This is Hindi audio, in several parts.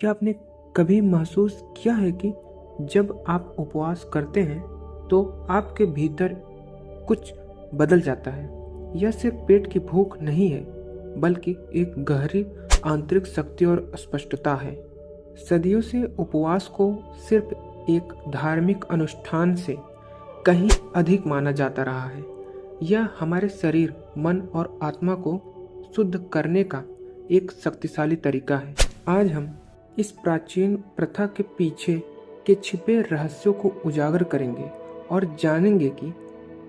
क्या आपने कभी महसूस किया है कि जब आप उपवास करते हैं तो आपके भीतर कुछ बदल जाता है? यह सिर्फ पेट की भूख नहीं है, बल्कि एक गहरी आंतरिक शक्ति और स्पष्टता है। सदियों से उपवास को सिर्फ एक धार्मिक अनुष्ठान से कहीं अधिक माना जाता रहा है। यह हमारे शरीर, मन और आत्मा को शुद्ध करने का एक शक्तिशाली तरीका है। आज हम इस प्राचीन प्रथा के पीछे के छिपे रहस्यों को उजागर करेंगे और जानेंगे कि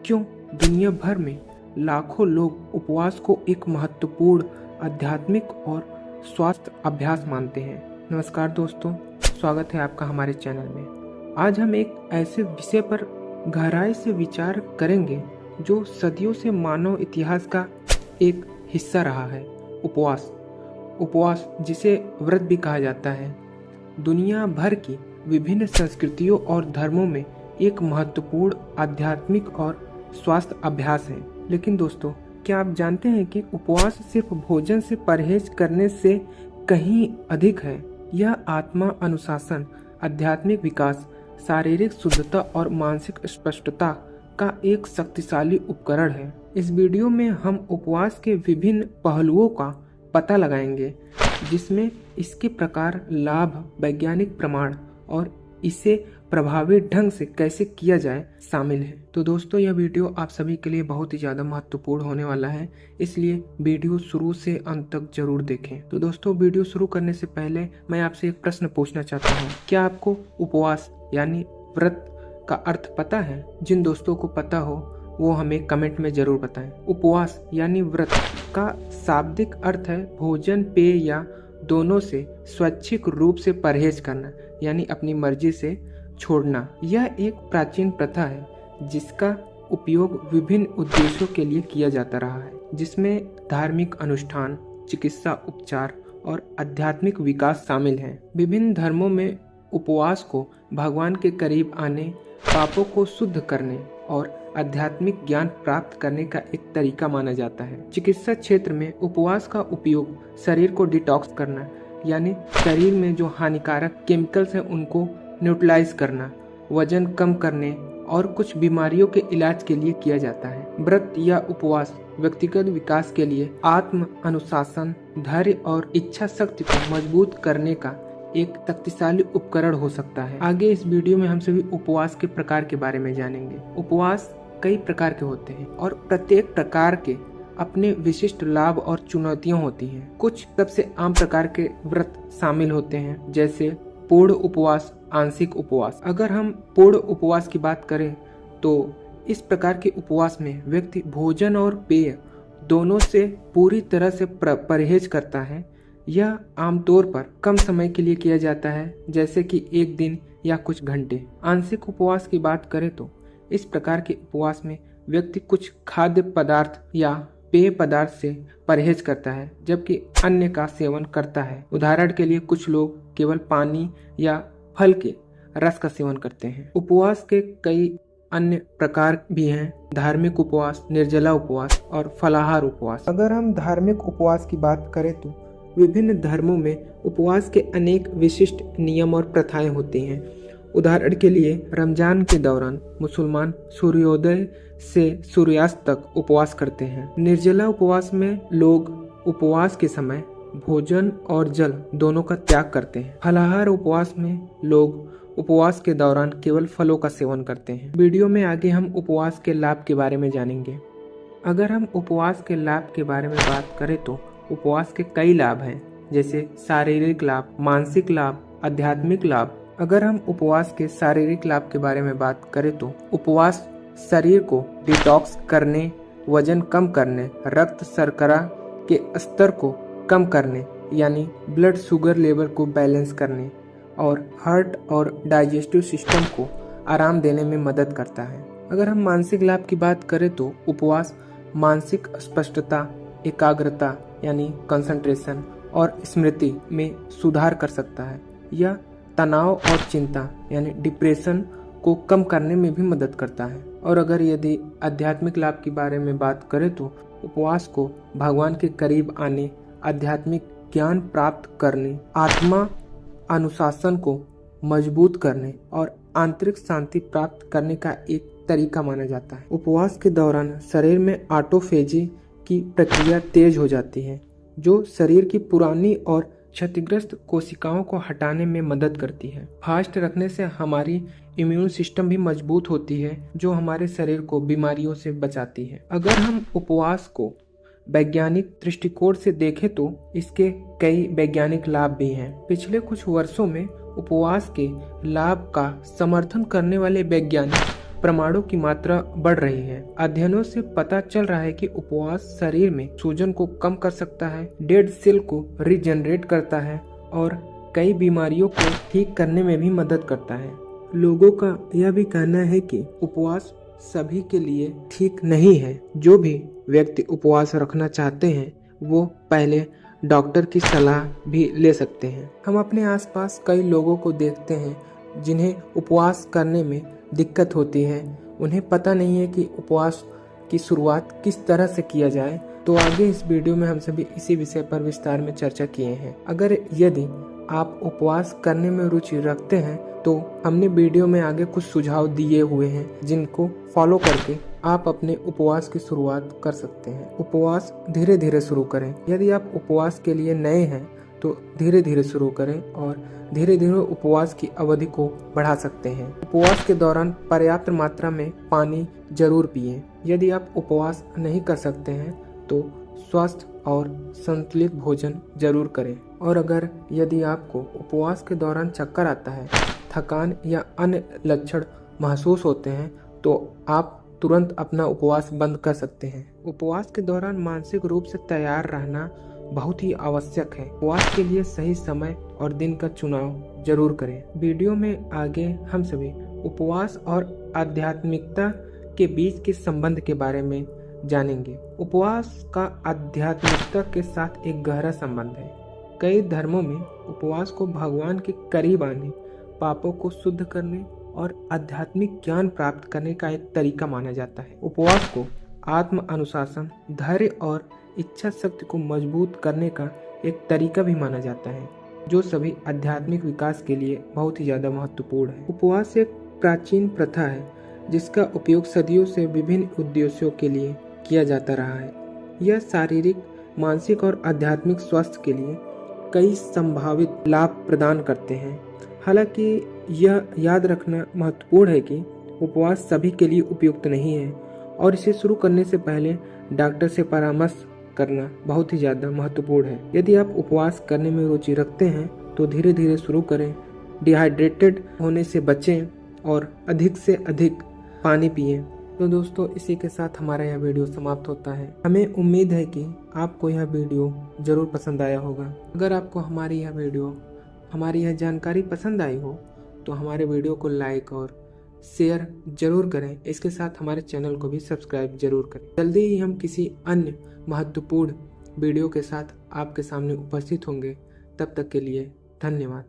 क्यों दुनिया भर में लाखों लोग उपवास को एक महत्वपूर्ण आध्यात्मिक और स्वास्थ्य अभ्यास मानते हैं। नमस्कार दोस्तों, स्वागत है आपका हमारे चैनल में। आज हम एक ऐसे विषय पर गहराई से विचार करेंगे जो सदियों से मानव इतिहास का एक हिस्सा रहा है। उपवास जिसे व्रत भी कहा जाता है, दुनिया भर की विभिन्न संस्कृतियों और धर्मों में एक महत्वपूर्ण आध्यात्मिक और स्वास्थ्य अभ्यास है। लेकिन दोस्तों, क्या आप जानते हैं कि उपवास सिर्फ भोजन से परहेज करने से कहीं अधिक है? यह आत्मा अनुशासन, आध्यात्मिक विकास, शारीरिक शुद्धता और मानसिक स्पष्टता का एक शक्तिशाली उपकरण है। इस वीडियो में हम उपवास के विभिन्न पहलुओं का पता लगाएंगे, जिसमें इसके प्रकार, लाभ, वैज्ञानिक प्रमाण और इसे प्रभावी ढंग से कैसे किया जाए शामिल है। तो दोस्तों, यह वीडियो आप सभी के लिए बहुत ही ज़्यादा महत्वपूर्ण होने वाला है, इसलिए वीडियो शुरू से अंत तक जरूर देखें। तो दोस्तों, वीडियो शुरू करने से पहले मैं आपसे एक प्रश्न पूछना चाहता हूँ। क्या आपको उपवास यानी व्रत का अर्थ पता है? जिन दोस्तों को पता हो वो हमें कमेंट में जरूर बताएं। उपवास यानी व्रत का शाब्दिक अर्थ है भोजन, पेय या दोनों से स्वैच्छिक रूप से परहेज करना, यानी अपनी मर्जी से छोड़ना। यह एक प्राचीन प्रथा है जिसका उपयोग विभिन्न उद्देश्यों के लिए किया जाता रहा है, जिसमें धार्मिक अनुष्ठान, चिकित्सा उपचार और आध्यात्मिक विकास शामिल हैं। विभिन्न धर्मों में उपवास को भगवान के करीब आने, पापों को शुद्ध करने और आध्यात्मिक ज्ञान प्राप्त करने का एक तरीका माना जाता है। चिकित्सा क्षेत्र में उपवास का उपयोग शरीर को डिटॉक्स करना, यानी शरीर में जो हानिकारक केमिकल्स हैं उनको न्यूट्रलाइज करना, वजन कम करने और कुछ बीमारियों के इलाज के लिए किया जाता है। व्रत या उपवास व्यक्तिगत विकास के लिए आत्म अनुशासन, धैर्य और इच्छा शक्ति को मजबूत करने का एक शक्तिशाली उपकरण हो सकता है। आगे इस वीडियो में हम सभी उपवास के प्रकार के बारे में जानेंगे। उपवास कई प्रकार के होते हैं और प्रत्येक प्रकार के अपने विशिष्ट लाभ और चुनौतियां होती हैं। कुछ सबसे आम प्रकार के व्रत शामिल होते हैं, जैसे पूर्ण उपवास, आंशिक उपवास। अगर हम पूर्ण उपवास की बात करें तो इस प्रकार के उपवास में व्यक्ति भोजन और पेय दोनों से पूरी तरह से परहेज करता है। यह आमतौर पर कम समय के लिए किया जाता है, जैसे कि एक दिन या कुछ घंटे। आंशिक उपवास की बात करें तो इस प्रकार के उपवास में व्यक्ति कुछ खाद्य पदार्थ या पेय पदार्थ से परहेज करता है, जबकि अन्य का सेवन करता है। उदाहरण के लिए कुछ लोग केवल पानी या फल के रस का सेवन करते हैं। उपवास के कई अन्य प्रकार भी हैं, धार्मिक उपवास, निर्जला उपवास और फलाहार उपवास। अगर हम धार्मिक उपवास की बात करें तो विभिन्न धर्मों में उपवास के अनेक विशिष्ट नियम और प्रथाएं होती हैं। उदाहरण के लिए रमजान के दौरान मुसलमान सूर्योदय से सूर्यास्त तक उपवास करते हैं। निर्जला उपवास में लोग उपवास के समय भोजन और जल दोनों का त्याग करते हैं। फलाहार उपवास में लोग उपवास के दौरान केवल फलों का सेवन करते हैं। वीडियो में आगे हम उपवास के लाभ के बारे में जानेंगे। अगर हम उपवास के लाभ के बारे में बात करें तो उपवास के कई लाभ हैं, जैसे शारीरिक लाभ, मानसिक लाभ, आध्यात्मिक लाभ। अगर हम उपवास के शारीरिक लाभ के बारे में बात करें तो उपवास शरीर को डिटॉक्स करने, वजन कम करने, रक्त शर्करा के स्तर को कम करने, यानी ब्लड शुगर लेवल को बैलेंस करने और हार्ट और डाइजेस्टिव सिस्टम को आराम देने में मदद करता है। अगर हम मानसिक लाभ की बात करें तो उपवास मानसिक स्पष्टता, एकाग्रता यानी कंसंट्रेशन और स्मृति में सुधार कर सकता है। यह तनाव और चिंता यानी डिप्रेशन को कम करने में भी मदद करता है। और अगर यदि आध्यात्मिक लाभ के बारे में बात करें तो उपवास को भगवान के करीब आने, आध्यात्मिक ज्ञान प्राप्त करने, आत्मा अनुशासन को मजबूत करने और आंतरिक शांति प्राप्त करने का एक तरीका माना जाता है। उपवास के दौरान शरीर में ऑटोफेजी की प्रक्रिया तेज हो जाती है, जो शरीर की पुरानी और क्षतिग्रस्त कोशिकाओं को हटाने में मदद करती है। फास्ट रखने से हमारी इम्यून सिस्टम भी मजबूत होती है, जो हमारे शरीर को बीमारियों से बचाती है। अगर हम उपवास को वैज्ञानिक दृष्टिकोण से देखें तो इसके कई वैज्ञानिक लाभ भी हैं। पिछले कुछ वर्षों में उपवास के लाभ का समर्थन करने वाले वैज्ञानिक प्रमाणों की मात्रा बढ़ रही है। अध्ययनों से पता चल रहा है कि उपवास शरीर में सूजन को कम कर सकता है, डेड सेल को रीजनरेट करता है और कई बीमारियों को ठीक करने में भी मदद करता है। लोगों का यह भी कहना है कि उपवास सभी के लिए ठीक नहीं है। जो भी व्यक्ति उपवास रखना चाहते हैं वो पहले डॉक्टर की सलाह भी ले सकते हैं। हम अपने आसपास कई लोगों को देखते हैं जिन्हें उपवास करने में दिक्कत होती है। उन्हें पता नहीं है कि उपवास की शुरुआत किस तरह से किया जाए। तो आगे इस वीडियो में हम सभी इसी विषय पर विस्तार में चर्चा किए हैं। अगर यदि आप उपवास करने में रुचि रखते हैं तो हमने वीडियो में आगे कुछ सुझाव दिए हुए हैं, जिनको फॉलो करके आप अपने उपवास की शुरुआत कर सकते हैं। उपवास धीरे धीरे शुरू करें। यदि आप उपवास के लिए नए हैं तो धीरे धीरे शुरू करें और धीरे धीरे उपवास की अवधि को बढ़ा सकते हैं। उपवास के दौरान पर्याप्त मात्रा में पानी जरूर पिएं। यदि आप उपवास नहीं कर सकते हैं तो स्वस्थ और संतुलित भोजन जरूर करें। और अगर यदि आपको उपवास के दौरान चक्कर आता है, थकान या अन्य लक्षण महसूस होते हैं तो आप तुरंत अपना उपवास बंद कर सकते हैं। उपवास के दौरान मानसिक रूप से तैयार रहना बहुत ही आवश्यक है। उपवास के लिए सही समय और दिन का चुनाव जरूर करें। वीडियो में आगे हम सभी उपवास और आध्यात्मिकता के बीच के संबंध के बारे में जानेंगे। उपवास का आध्यात्मिकता के साथ एक गहरा संबंध है। कई धर्मों में उपवास को भगवान के करीब आने, पापों को शुद्ध करने और आध्यात्मिक ज्ञान प्राप्त करने का एक तरीका माना जाता है। उपवास को आत्म अनुशासन, धैर्य और इच्छा शक्ति को मजबूत करने का एक तरीका भी माना जाता है, जो सभी आध्यात्मिक विकास के लिए बहुत ही ज़्यादा महत्वपूर्ण है। उपवास एक प्राचीन प्रथा है जिसका उपयोग सदियों से विभिन्न उद्देश्यों के लिए किया जाता रहा है। यह शारीरिक, मानसिक और आध्यात्मिक स्वास्थ्य के लिए कई संभावित लाभ प्रदान करते हैं। हालांकि यह याद रखना महत्वपूर्ण है कि उपवास सभी के लिए उपयुक्त नहीं है और इसे शुरू करने से पहले डॉक्टर से परामर्श करना बहुत ही ज़्यादा महत्वपूर्ण है। यदि आप उपवास करने में रुचि रखते हैं तो धीरे धीरे शुरू करें, डिहाइड्रेटेड होने से बचें और अधिक से अधिक पानी पिएं। तो दोस्तों, इसी के साथ हमारा यह वीडियो समाप्त होता है। हमें उम्मीद है कि आपको यह वीडियो ज़रूर पसंद आया होगा। अगर आपको हमारी यह जानकारी पसंद आई हो तो हमारे वीडियो को लाइक और शेयर जरूर करें। इसके साथ हमारे चैनल को भी सब्सक्राइब जरूर करें। जल्दी ही हम किसी अन्य महत्वपूर्ण वीडियो के साथ आपके सामने उपस्थित होंगे। तब तक के लिए धन्यवाद।